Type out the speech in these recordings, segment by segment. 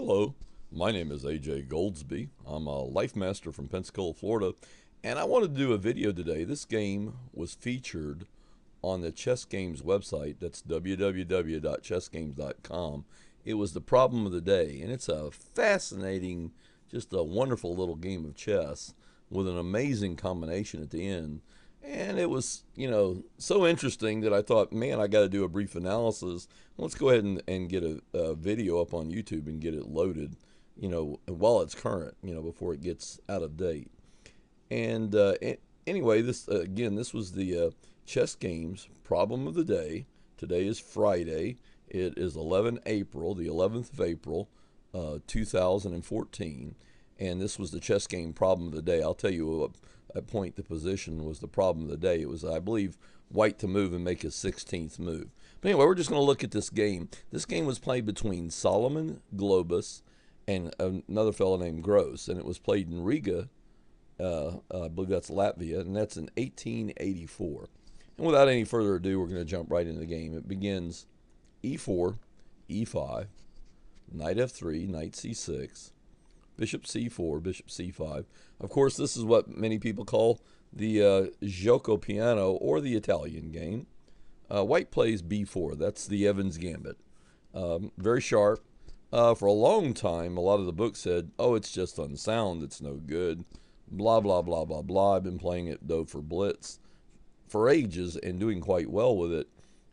Hello, my name is AJ Goldsby. I'm a life master from Pensacola, Florida, and I wanted to do a video today. This game was featured on the Chess Games website. That's www.chessgames.com. It was the problem of the day, and it's a fascinating, just a wonderful little game of chess with an amazing combination at the end. And it was, so interesting that I thought, man, I got to do a brief analysis. Let's go ahead and get a video up on YouTube and get it loaded, while it's current, before it gets out of date. And anyway, this was the Chess Games problem of the day. Today is Friday. It is 11 April, the 11th of April, 2014. And this was the chess game problem of the day. I'll tell you at point the position was the problem of the day. It was, I believe, white to move and make his 16th move. But anyway, we're just going to look at this game. This game was played between Solomon Globus and another fellow named Gross, and it was played in Riga. I believe that's Latvia, and that's in 1884. And without any further ado, we're going to jump right into the game. It begins e4, e5, knight f3, knight c6, bishop c4, bishop c5. Of course, this is what many people call the gioco piano, or the Italian game. White plays b4. That's the Evans Gambit. Very sharp. For a long time, a lot of the books said, oh, it's just unsound, it's no good, blah, blah, blah, blah, blah. I've been playing it, though, for blitz for ages and doing quite well with it.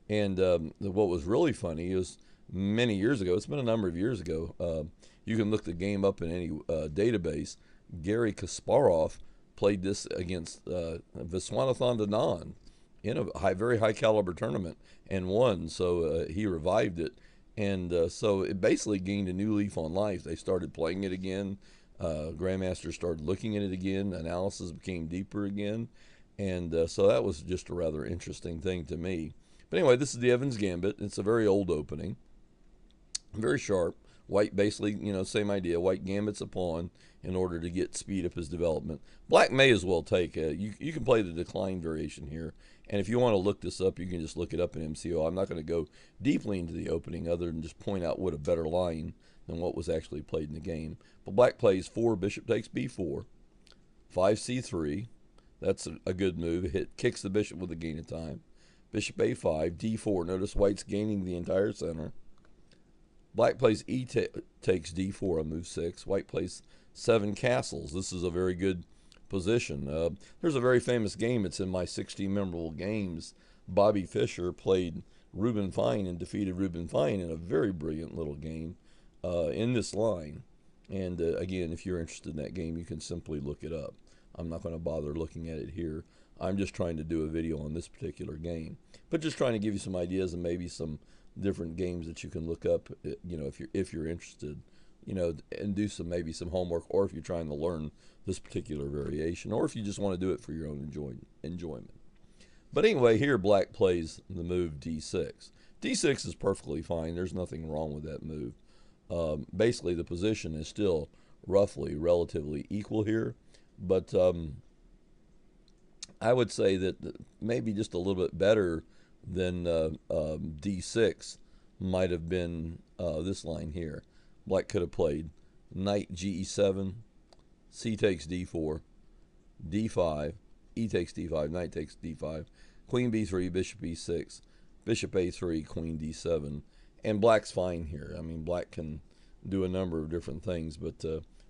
And what was really funny is many years ago, it's been a number of years ago, you can look the game up in any database. Gary Kasparov played this against Viswanathan Anand in a very high caliber tournament and won. So he revived it, and so it basically gained a new leaf on life. They started playing it again. Grandmasters started looking at it again. Analysis became deeper again, and so that was just a rather interesting thing to me. But anyway, this is the Evans Gambit. It's a very old opening, very sharp. White basically, same idea. White gambits a pawn in order to speed up his development. Black may as well take you can play the decline variation here. And if you want to look this up, you can just look it up in MCO. I'm not going to go deeply into the opening other than just point out what a better line than what was actually played in the game. But black plays 4, bishop takes b4, 5c3. That's a good move. Kicks the bishop with a gain of time. Bishop a5, d4. Notice white's gaining the entire center. Black plays takes d4 on move 6. White plays 7 castles. This is a very good position. There's a very famous game. It's in my 60 memorable games. Bobby Fischer played Reuben Fine and defeated Reuben Fine in a very brilliant little game in this line. And again, if you're interested in that game, you can simply look it up. I'm not going to bother looking at it here. I'm just trying to do a video on this particular game, but just trying to give you some ideas and maybe some different games that you can look up, if you're interested, and do maybe some homework, or if you're trying to learn this particular variation, or if you just want to do it for your own enjoyment. But anyway, here black plays the move d6. D6 is perfectly fine. There's nothing wrong with that move. Basically, the position is still roughly relatively equal here, but I would say that maybe just a little bit better than d6 might have been this line here. Black could have played knight ge7, c takes d4, d5, e takes d5, knight takes d5, queen b3, bishop e6, bishop a3, queen d7, and black's fine here. I mean, black can do a number of different things, but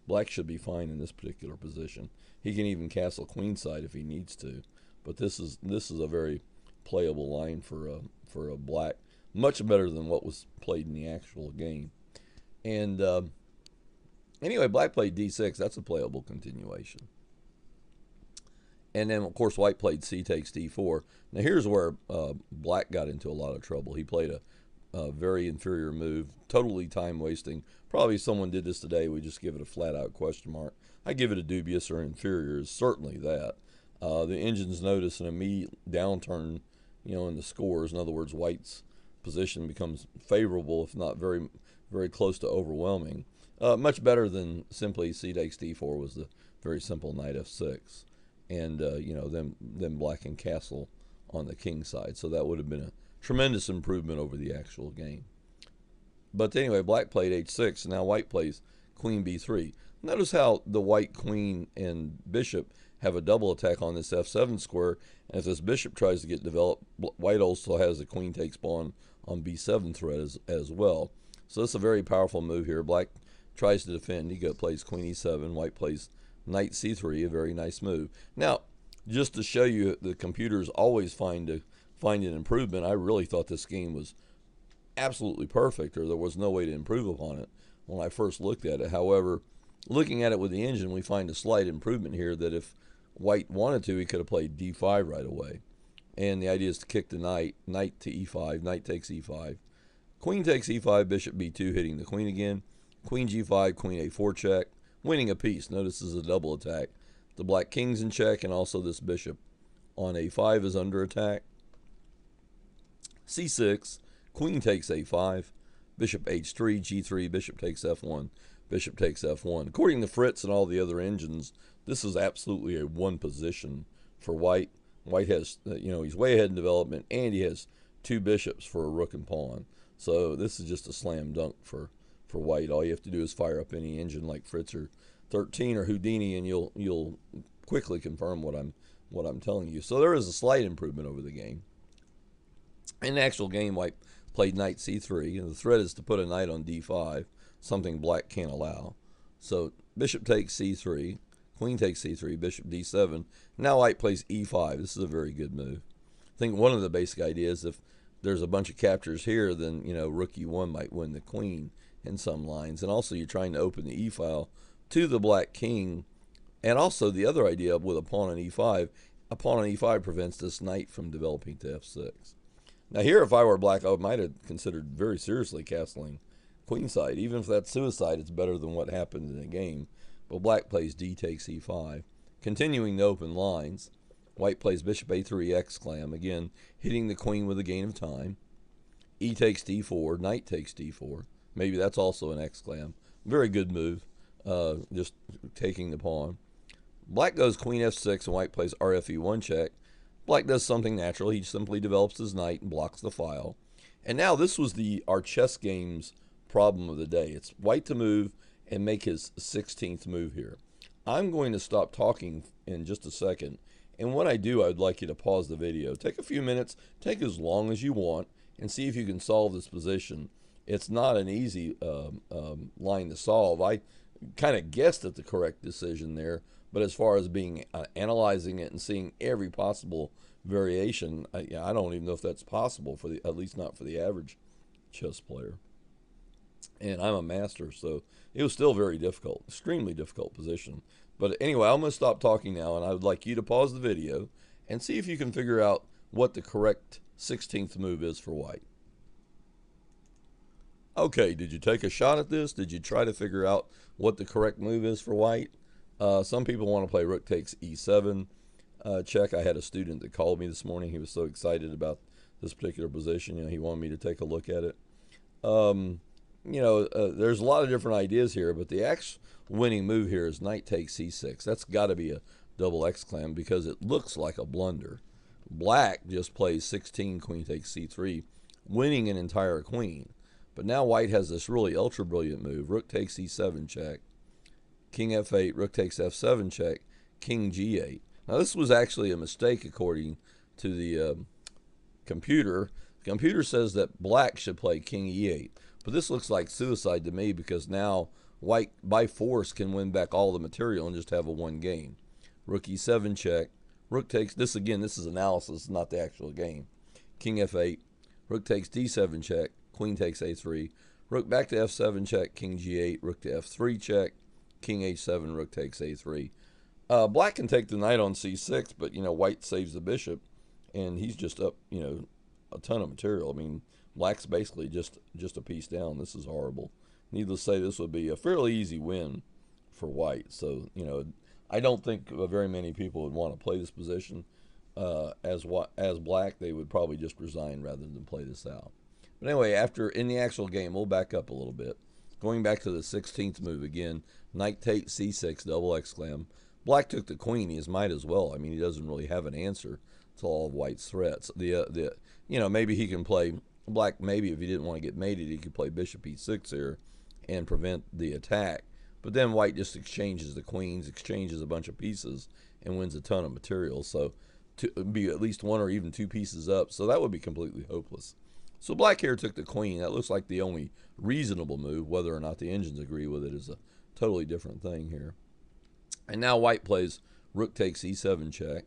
black should be fine in this particular position. He can even castle queenside if he needs to, but this is a very playable line for a black, much better than what was played in the actual game. And anyway, black played d6. That's a playable continuation. And then, of course, white played c takes d4. Now, here's where black got into a lot of trouble. He played a very inferior move, totally time-wasting. Probably someone did this today. We just give it a flat-out question mark. I give it a dubious or inferior. Is certainly that. The engines notice an immediate downturn, in the scores. In other words, white's position becomes favorable, if not very, very close to overwhelming. Much better than simply c takes d4 was the very simple knight f6. And, then black and castle on the king side. So that would have been a tremendous improvement over the actual game. But anyway, black played h6, and now white plays queen b3. Notice how the white queen and bishop have a double attack on this f7 square. And if this bishop tries to get developed, white also has the queen takes pawn on b7 threat as well. So this is a very powerful move here. Black tries to defend. He plays queen e7. White plays knight c3, a very nice move. Now, just to show you the computers always find an improvement, I really thought this game was absolutely perfect, or there was no way to improve upon it when I first looked at it. However, looking at it with the engine, we find a slight improvement here that if white wanted to, he could have played d5 right away. And the idea is to kick the knight to e5, knight takes e5, queen takes e5, bishop b2, hitting the queen again, queen g5, queen a4 check, winning a piece. Notice this is a double attack. The black king's in check, and also this bishop on a5 is under attack. c6, queen takes a5, bishop h3, g3, bishop takes f1, bishop takes f1. According to Fritz and all the other engines, this is absolutely a one position for white. White has, he's way ahead in development, and he has two bishops for a rook and pawn. So this is just a slam dunk for white. All you have to do is fire up any engine like Fritz or 13 or Houdini, and you'll quickly confirm what I'm telling you. So there is a slight improvement over the game. In the actual game, white played knight c3, and the threat is to put a knight on d5, something black can't allow. So bishop takes c3, queen takes c3, bishop d7. Now white plays e5. This is a very good move. I think one of the basic ideas, if there's a bunch of captures here, then rook e1 might win the queen in some lines. And also you're trying to open the e-file to the black king. And also the other idea with a pawn on e5, a pawn on e5 prevents this knight from developing to f6. Now here, if I were black, I might have considered very seriously castling queenside. Even if that's suicide, it's better than what happened in the game. But black plays d takes e5. Continuing the open lines, white plays bishop a3 exclam, again hitting the queen with a gain of time. E takes d4, knight takes d4. Maybe that's also an exclam. Very good move, just taking the pawn. Black goes queen f6 and white plays rfe1 check. Black does something natural. He simply develops his knight and blocks the file. And now this was our chess game's problem of the day. It's white to move and make his 16th move here. I'm going to stop talking in just a second. And when I do, I'd like you to pause the video. Take a few minutes, take as long as you want, and see if you can solve this position. It's not an easy line to solve. I kind of guessed at the correct decision there, but as far as analyzing it and seeing every possible variation, I don't even know if that's possible at least not for the average chess player. And I'm a master, so it was still very difficult, extremely difficult position. But anyway, I'm going to stop talking now, and I would like you to pause the video and see if you can figure out what the correct 16th move is for white. Okay, did you take a shot at this? Did you try to figure out what the correct move is for white? Some people want to play rook takes e7 check. I had a student that called me this morning. He was so excited about this particular position. He wanted me to take a look at it. There's a lot of different ideas here, but the actual winning move here is knight takes c6. That's got to be a double exclam because it looks like a blunder. Black just plays 16, queen takes c3, winning an entire queen. But now white has this really ultra brilliant move. Rook takes e7 check, king f8, rook takes f7 check, king g8. Now this was actually a mistake according to the computer. The computer says that black should play king e8. But this looks like suicide to me because now white by force can win back all the material and just have a one game. Rook e7 check, rook takes, this is analysis, not the actual game. King f8, rook takes d7 check, queen takes a3, rook back to f7 check, king g8, rook to f3 check, king h7, rook takes a3. Black can take the knight on c6, but white saves the bishop, and he's just up a ton of material. I mean, black's basically just a piece down. This is horrible. Needless to say, this would be a fairly easy win for white. So I don't think very many people would want to play this position. As black, they would probably just resign rather than play this out. But anyway, in the actual game, we'll back up a little bit. Going back to the 16th move again, knight takes c6, double exclam. Black took the queen. He might as well. I mean, he doesn't really have an answer to all of white's threats. Maybe he can play black, maybe if he didn't want to get mated, he could play bishop e6 here and prevent the attack. But then white just exchanges the queens, exchanges a bunch of pieces, and wins a ton of material. So to be at least one or even two pieces up. So that would be completely hopeless. So black here took the queen. That looks like the only reasonable move. Whether or not the engines agree with it is a totally different thing here. And now white plays rook takes e7 check.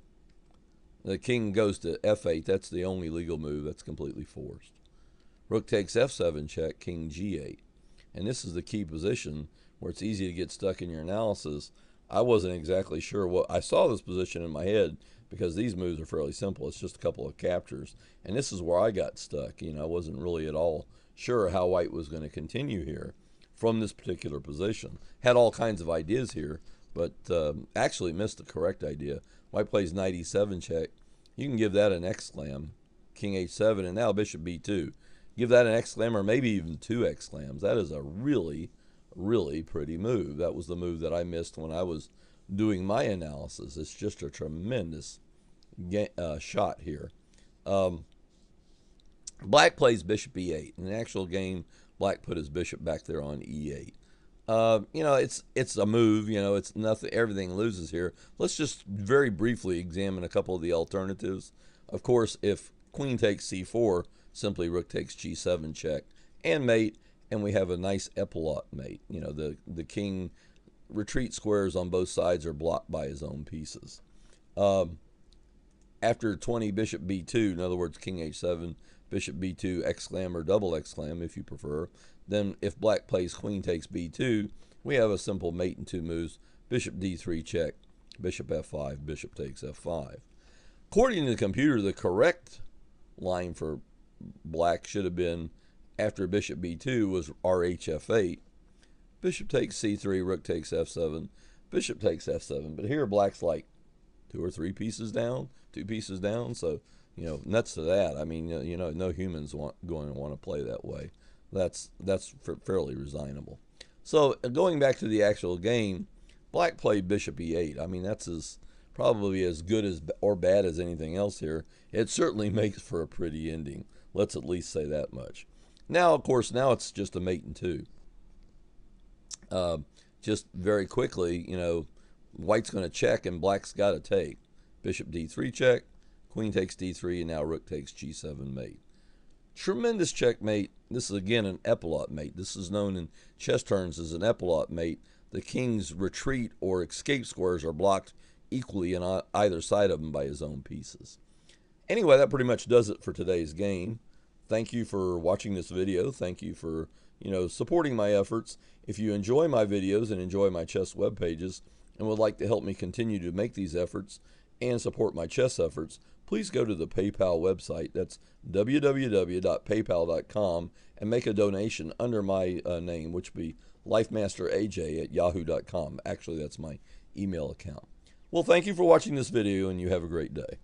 The king goes to f8. That's the only legal move. That's completely forced. Rook takes f7 check, king g8. And this is the key position where it's easy to get stuck in your analysis. I wasn't exactly sure what I saw this position in my head because these moves are fairly simple. It's just a couple of captures. And this is where I got stuck. You know, I wasn't really at all sure how white was going to continue here from this particular position. Had all kinds of ideas here, but actually missed the correct idea. White plays knight e7 check. You can give that an exclam. King h7, and now bishop b2. Give that an exclam or maybe even two exclams. That is a really, really pretty move. That was the move that I missed when I was doing my analysis. It's just a tremendous shot here. Black plays bishop e8. In the actual game, black put his bishop back there on e8. You know, it's a move. You know, it's nothing. Everything loses here. Let's just very briefly examine a couple of the alternatives. Of course, if queen takes c4, simply rook takes g7 check and mate, and we have a nice epaulette mate. You know, the king retreat squares on both sides are blocked by his own pieces. After 20, bishop b2, in other words, king h7, bishop b2, exclam or double exclam if you prefer. Then if black plays queen takes b2, we have a simple mate in two moves. Bishop d3 check, bishop f5, bishop takes f5. According to the computer, the correct line for black should have been, after bishop b2 was rh f8, bishop takes c3, rook takes f7, bishop takes f7. But here black's like two or three pieces down, two pieces down. So, you know, nuts to that. I mean, you know, no human's going to want to play that way. That's fairly resignable. So going back to the actual game, black played bishop e8. I mean, that's probably as good as or bad as anything else here. It certainly makes for a pretty ending. Let's at least say that much. Now, of course, now it's just a mate in two. Just very quickly, you know, white's going to check and black's got to take. Bishop d3 check, queen takes d3, and now rook takes g7 mate. Tremendous checkmate. This is again an epaulette mate. This is known in chess terms as an epaulette mate. The king's retreat or escape squares are blocked equally on either side of him by his own pieces. Anyway, that pretty much does it for today's game. Thank you for watching this video. Thank you for, you know, supporting my efforts. If you enjoy my videos and enjoy my chess web pages and would like to help me continue to make these efforts and support my chess efforts, please go to the PayPal website. That's www.paypal.com and make a donation under my name, which would be LifeMasterAJ@yahoo.com. Actually, that's my email account. Well, thank you for watching this video, and you have a great day.